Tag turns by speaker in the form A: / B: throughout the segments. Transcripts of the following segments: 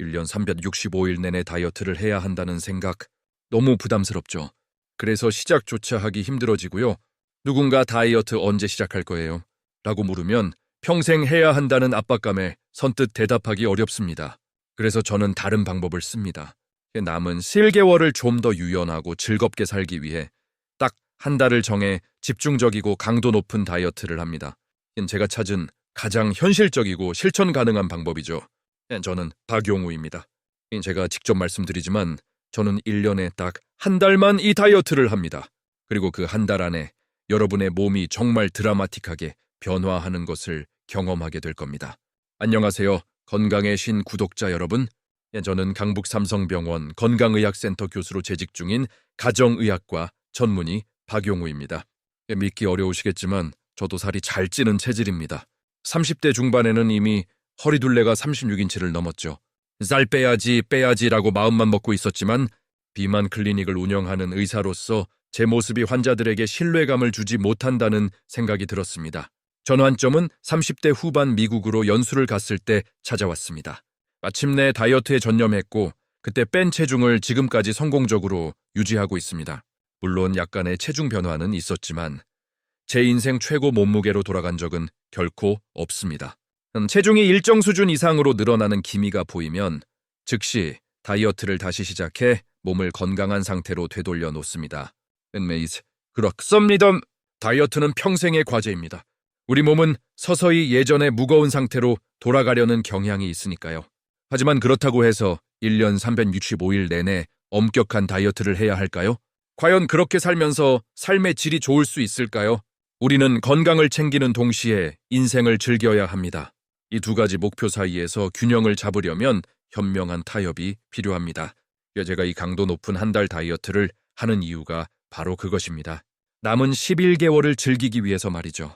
A: 1년 365일 내내 다이어트를 해야 한다는 생각 너무 부담스럽죠. 그래서 시작조차 하기 힘들어지고요. 누군가 다이어트 언제 시작할 거예요? 라고 물으면 평생 해야 한다는 압박감에 선뜻 대답하기 어렵습니다. 그래서 저는 다른 방법을 씁니다. 남은 7개월을 좀 더 유연하고 즐겁게 살기 위해 딱 한 달을 정해 집중적이고 강도 높은 다이어트를 합니다. 제가 찾은 가장 현실적이고 실천 가능한 방법이죠. 저는 박용우입니다. 제가 직접 말씀드리지만 저는 1년에 딱 한 달만 이 다이어트를 합니다. 그리고 그 한 달 안에 여러분의 몸이 정말 드라마틱하게 변화하는 것을 경험하게 될 겁니다. 안녕하세요. 건강의 신 구독자 여러분. 저는 강북 삼성병원 건강의학센터 교수로 재직 중인 가정의학과 전문의 박용우입니다. 믿기 어려우시겠지만 저도 살이 잘 찌는 체질입니다. 30대 중반에는 이미 허리둘레가 36인치를 넘었죠. 쌀 빼야지라고 마음만 먹고 있었지만 비만 클리닉을 운영하는 의사로서 제 모습이 환자들에게 신뢰감을 주지 못한다는 생각이 들었습니다. 전환점은 30대 후반 미국으로 연수를 갔을 때 찾아왔습니다. 마침내 다이어트에 전념했고 그때 뺀 체중을 지금까지 성공적으로 유지하고 있습니다. 물론 약간의 체중 변화는 있었지만 제 인생 최고 몸무게로 돌아간 적은 결코 없습니다. 체중이 일정 수준 이상으로 늘어나는 기미가 보이면 즉시 다이어트를 다시 시작해 몸을 건강한 상태로 되돌려 놓습니다. 그렇습니다. 다이어트는 평생의 과제입니다. 우리 몸은 서서히 예전의 무거운 상태로 돌아가려는 경향이 있으니까요. 하지만 그렇다고 해서 1년 365일 내내 엄격한 다이어트를 해야 할까요? 과연 그렇게 살면서 삶의 질이 좋을 수 있을까요? 우리는 건강을 챙기는 동시에 인생을 즐겨야 합니다. 이 두 가지 목표 사이에서 균형을 잡으려면 현명한 타협이 필요합니다. 제가 이 강도 높은 한 달 다이어트를 하는 이유가 바로 그것입니다. 남은 11개월을 즐기기 위해서 말이죠.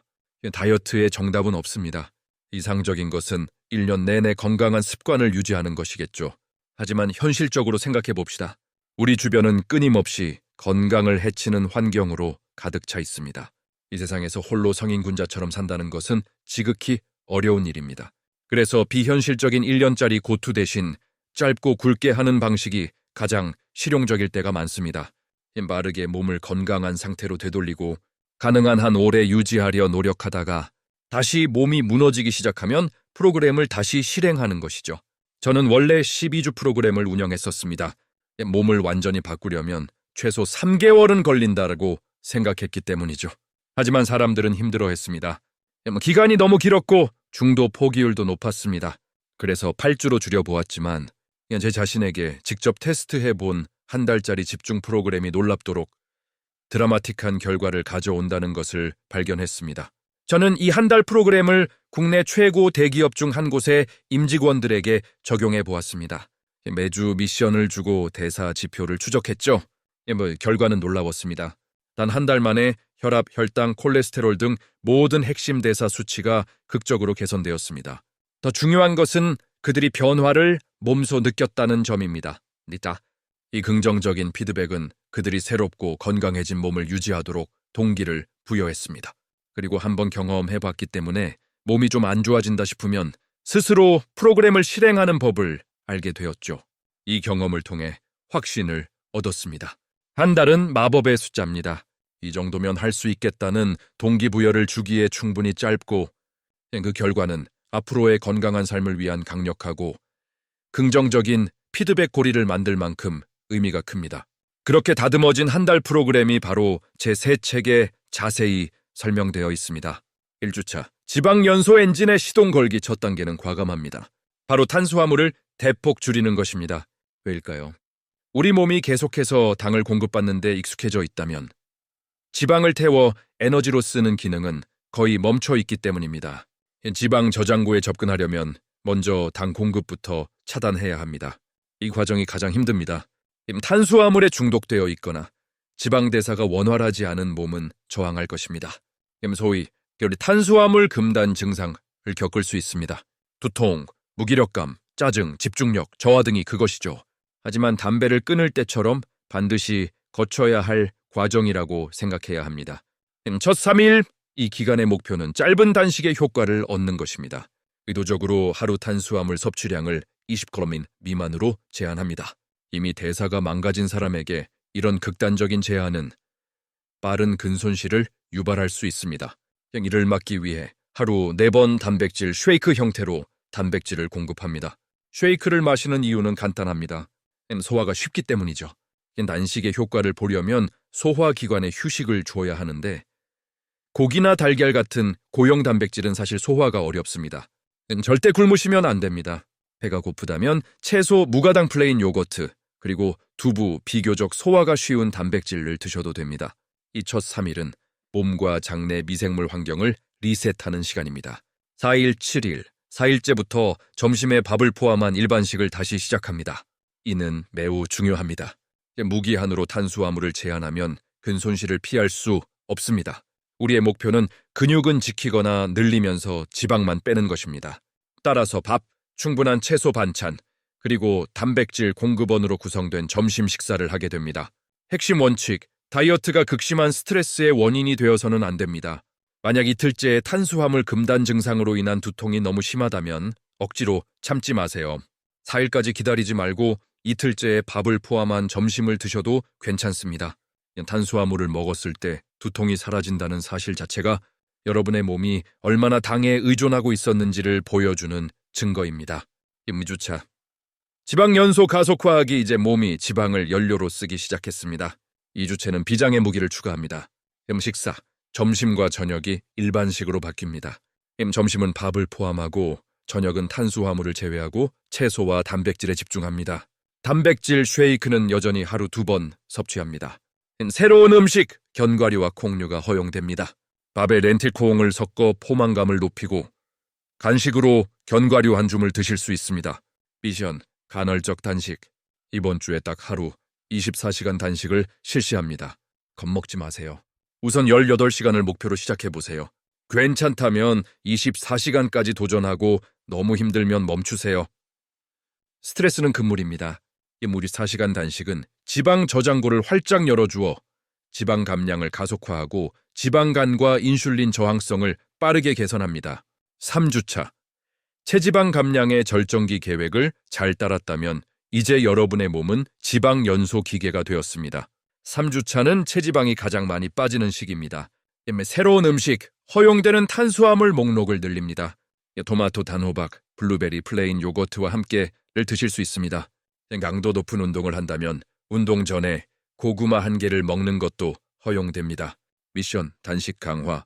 A: 다이어트의 정답은 없습니다. 이상적인 것은 1년 내내 건강한 습관을 유지하는 것이겠죠. 하지만 현실적으로 생각해 봅시다. 우리 주변은 끊임없이 건강을 해치는 환경으로 가득 차 있습니다. 이 세상에서 홀로 성인군자처럼 산다는 것은 지극히 어려운 일입니다. 그래서 비현실적인 1년짜리 고투 대신 짧고 굵게 하는 방식이 가장 실용적일 때가 많습니다. 빠르게 몸을 건강한 상태로 되돌리고 가능한 한 오래 유지하려 노력하다가 다시 몸이 무너지기 시작하면 프로그램을 다시 실행하는 것이죠. 저는 원래 12주 프로그램을 운영했었습니다. 몸을 완전히 바꾸려면 최소 3개월은 걸린다고 생각했기 때문이죠. 하지만 사람들은 힘들어했습니다. 기간이 너무 길었고 중도 포기율도 높았습니다. 그래서 8주로 줄여보았지만 제 자신에게 직접 테스트해본 한 달짜리 집중 프로그램이 놀랍도록 드라마틱한 결과를 가져온다는 것을 발견했습니다. 저는 이 한 달 프로그램을 국내 최고 대기업 중 한 곳의 임직원들에게 적용해 보았습니다. 매주 미션을 주고 대사 지표를 추적했죠. 결과는 놀라웠습니다. 단 한 달 만에 혈압, 혈당, 콜레스테롤 등 모든 핵심 대사 수치가 극적으로 개선되었습니다. 더 중요한 것은 그들이 변화를 몸소 느꼈다는 점입니다. 이 긍정적인 피드백은 그들이 새롭고 건강해진 몸을 유지하도록 동기를 부여했습니다. 그리고 한번 경험해봤기 때문에 몸이 좀 안 좋아진다 싶으면 스스로 프로그램을 실행하는 법을 알게 되었죠. 이 경험을 통해 확신을 얻었습니다. 한 달은 마법의 숫자입니다. 이 정도면 할 수 있겠다는 동기부여를 주기에 충분히 짧고 그 결과는 앞으로의 건강한 삶을 위한 강력하고 긍정적인 피드백 고리를 만들 만큼 의미가 큽니다. 그렇게 다듬어진 한 달 프로그램이 바로 제 새 책에 자세히 설명되어 있습니다. 1주차 지방 연소 엔진의 시동 걸기 첫 단계는 과감합니다. 바로 탄수화물을 대폭 줄이는 것입니다. 왜일까요? 우리 몸이 계속해서 당을 공급받는 데 익숙해져 있다면 지방을 태워 에너지로 쓰는 기능은 거의 멈춰 있기 때문입니다. 지방 저장고에 접근하려면 먼저 당 공급부터 차단해야 합니다. 이 과정이 가장 힘듭니다. 탄수화물에 중독되어 있거나 지방 대사가 원활하지 않은 몸은 저항할 것입니다. 소위 탄수화물 금단 증상을 겪을 수 있습니다. 두통, 무기력감, 짜증, 집중력, 저하 등이 그것이죠. 하지만 담배를 끊을 때처럼 반드시 거쳐야 할 과정이라고 생각해야 합니다. 첫 3일, 이 기간의 목표는 짧은 단식의 효과를 얻는 것입니다. 의도적으로 하루 탄수화물 섭취량을 20칼로리 미만으로 제한합니다. 이미 대사가 망가진 사람에게 이런 극단적인 제한은 빠른 근손실을 유발할 수 있습니다. 이를 막기 위해 하루 4번 단백질 쉐이크 형태로 단백질을 공급합니다. 쉐이크를 마시는 이유는 간단합니다. 소화가 쉽기 때문이죠. 단식의 효과를 보려면 소화기관에 휴식을 줘야 하는데 고기나 달걀 같은 고형 단백질은 사실 소화가 어렵습니다. 절대 굶으시면 안 됩니다. 배가 고프다면 채소, 무가당 플레인 요거트, 그리고 두부, 비교적 소화가 쉬운 단백질을 드셔도 됩니다. 이 첫 3일은 몸과 장내 미생물 환경을 리셋하는 시간입니다. 4일, 7일, 4일째부터 점심에 밥을 포함한 일반식을 다시 시작합니다. 이는 매우 중요합니다. 무기한으로 탄수화물을 제한하면 근손실을 피할 수 없습니다. 우리의 목표는 근육은 지키거나 늘리면서 지방만 빼는 것입니다. 따라서 밥, 충분한 채소 반찬, 그리고 단백질 공급원으로 구성된 점심 식사를 하게 됩니다. 핵심 원칙, 다이어트가 극심한 스트레스의 원인이 되어서는 안 됩니다. 만약 이틀째에 탄수화물 금단 증상으로 인한 두통이 너무 심하다면 억지로 참지 마세요. 4일까지 기다리지 말고 이틀째에 밥을 포함한 점심을 드셔도 괜찮습니다. 탄수화물을 먹었을 때 두통이 사라진다는 사실 자체가 여러분의 몸이 얼마나 당에 의존하고 있었는지를 보여주는 증거입니다. 2주차. 지방 연소 가속화하기. 이제 몸이 지방을 연료로 쓰기 시작했습니다. 2주째는 비장의 무기를 추가합니다. 식사. 점심과 저녁이 일반식으로 바뀝니다. 점심은 밥을 포함하고 저녁은 탄수화물을 제외하고 채소와 단백질에 집중합니다. 단백질 쉐이크는 여전히 하루 2번 섭취합니다. 새로운 음식, 견과류와 콩류가 허용됩니다. 밥에 렌틸콩을 섞어 포만감을 높이고 간식으로 견과류 한 줌을 드실 수 있습니다. 미션, 간헐적 단식. 이번 주에 딱 하루 24시간 단식을 실시합니다. 겁먹지 마세요. 우선 18시간을 목표로 시작해보세요. 괜찮다면 24시간까지 도전하고 너무 힘들면 멈추세요. 스트레스는 금물입니다. 무리 4시간 단식은 지방 저장고를 활짝 열어주어 지방 감량을 가속화하고 지방간과 인슐린 저항성을 빠르게 개선합니다. 3주차. 체지방 감량의 절정기 계획을 잘 따랐다면 이제 여러분의 몸은 지방 연소 기계가 되었습니다. 3주차는 체지방이 가장 많이 빠지는 시기입니다. 새로운 음식, 허용되는 탄수화물 목록을 늘립니다. 토마토, 단호박, 블루베리, 플레인 요거트와 함께를 드실 수 있습니다. 강도 높은 운동을 한다면 운동 전에 고구마 1개를 먹는 것도 허용됩니다. 미션, 단식 강화.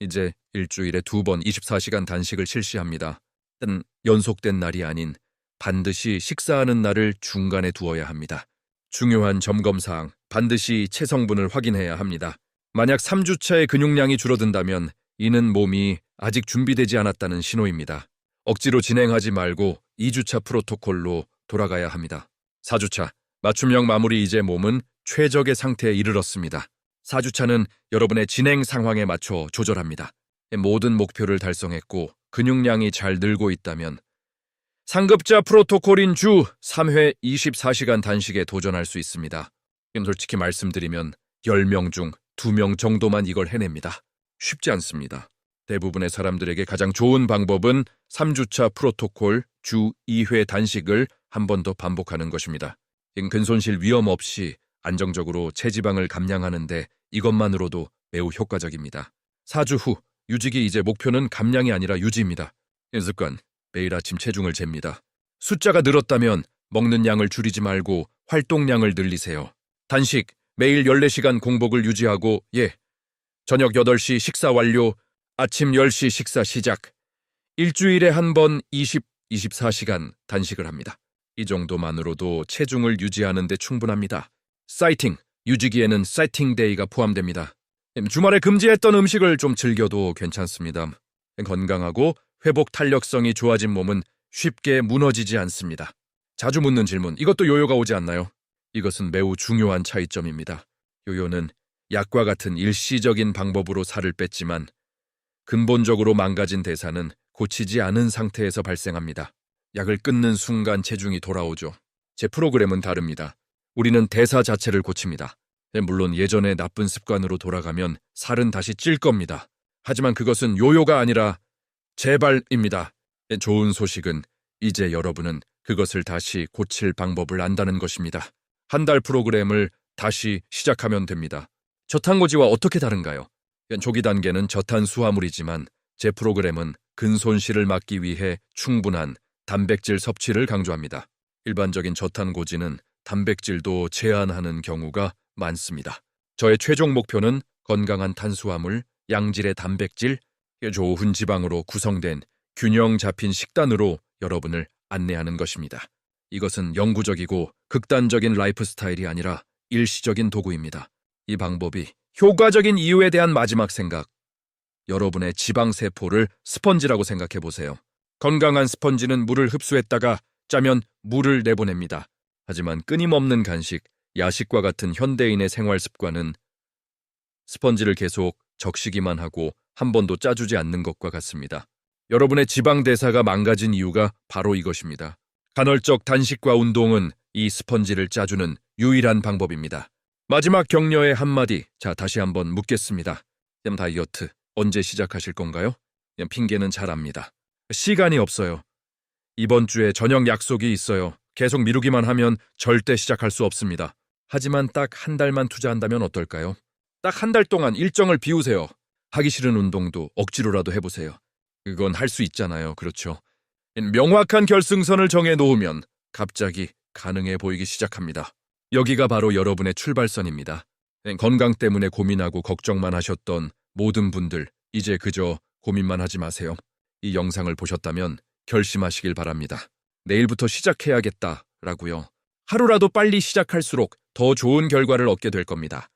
A: 이제 일주일에 2번 24시간 단식을 실시합니다. 단 연속된 날이 아닌 반드시 식사하는 날을 중간에 두어야 합니다. 중요한 점검사항, 반드시 체성분을 확인해야 합니다. 만약 3주차의 근육량이 줄어든다면 이는 몸이 아직 준비되지 않았다는 신호입니다. 억지로 진행하지 말고 2주차 프로토콜로 돌아가야 합니다. 4주차, 맞춤형 마무리. 이제 몸은 최적의 상태에 이르렀습니다. 4주차는 여러분의 진행 상황에 맞춰 조절합니다. 모든 목표를 달성했고 근육량이 잘 늘고 있다면 상급자 프로토콜인 주 3회 24시간 단식에 도전할 수 있습니다. 솔직히 말씀드리면 10명 중 2명 정도만 이걸 해냅니다. 쉽지 않습니다. 대부분의 사람들에게 가장 좋은 방법은 3주차 프로토콜 주 2회 단식을 한 번 더 반복하는 것입니다. 근손실 위험 없이 안정적으로 체지방을 감량하는데 이것만으로도 매우 효과적입니다. 4주 후 유지기. 이제 목표는 감량이 아니라 유지입니다. 습관, 매일 아침 체중을 잽니다. 숫자가 늘었다면 먹는 양을 줄이지 말고 활동량을 늘리세요. 단식, 매일 14시간 공복을 유지하고 저녁 8시 식사 완료, 아침 10시 식사 시작. 일주일에 한 번 24시간 단식을 합니다. 이 정도만으로도 체중을 유지하는 데 충분합니다. 사이팅, 유지기에는 사이팅 데이가 포함됩니다. 주말에 금지했던 음식을 좀 즐겨도 괜찮습니다. 건강하고 회복 탄력성이 좋아진 몸은 쉽게 무너지지 않습니다. 자주 묻는 질문, 이것도 요요가 오지 않나요? 이것은 매우 중요한 차이점입니다. 요요는 약과 같은 일시적인 방법으로 살을 뺐지만 근본적으로 망가진 대사는 고치지 않은 상태에서 발생합니다. 약을 끊는 순간 체중이 돌아오죠. 제 프로그램은 다릅니다. 우리는 대사 자체를 고칩니다. 물론 예전의 나쁜 습관으로 돌아가면 살은 다시 찔 겁니다. 하지만 그것은 요요가 아니라 재발입니다. 좋은 소식은 이제 여러분은 그것을 다시 고칠 방법을 안다는 것입니다. 한 달 프로그램을 다시 시작하면 됩니다. 저탄고지와 어떻게 다른가요? 초기 단계는 저탄수화물이지만 제 프로그램은 근손실을 막기 위해 충분한 단백질 섭취를 강조합니다. 일반적인 저탄고지는 단백질도 제한하는 경우가 많습니다. 저의 최종 목표는 건강한 탄수화물, 양질의 단백질, 좋은 지방으로 구성된 균형 잡힌 식단으로 여러분을 안내하는 것입니다. 이것은 영구적이고 극단적인 라이프 스타일이 아니라 일시적인 도구입니다. 이 방법이 효과적인 이유에 대한 마지막 생각. 여러분의 지방세포를 스펀지라고 생각해 보세요. 건강한 스펀지는 물을 흡수했다가 짜면 물을 내보냅니다. 하지만 끊임없는 간식, 야식과 같은 현대인의 생활 습관은 스펀지를 계속 적시기만 하고 한 번도 짜주지 않는 것과 같습니다. 여러분의 지방 대사가 망가진 이유가 바로 이것입니다. 간헐적 단식과 운동은 이 스펀지를 짜주는 유일한 방법입니다. 마지막 격려의 한마디, 다시 한번 묻겠습니다. 다이어트 언제 시작하실 건가요? 핑계는 잘 압니다. 시간이 없어요. 이번 주에 저녁 약속이 있어요. 계속 미루기만 하면 절대 시작할 수 없습니다. 하지만 딱 한 달만 투자한다면 어떨까요? 딱 한 달 동안 일정을 비우세요. 하기 싫은 운동도 억지로라도 해보세요. 그건 할 수 있잖아요. 그렇죠? 명확한 결승선을 정해 놓으면 갑자기 가능해 보이기 시작합니다. 여기가 바로 여러분의 출발선입니다. 건강 때문에 고민하고 걱정만 하셨던 모든 분들, 이제 그저 고민만 하지 마세요. 이 영상을 보셨다면 결심하시길 바랍니다. 내일부터 시작해야겠다라고요. 하루라도 빨리 시작할수록 더 좋은 결과를 얻게 될 겁니다.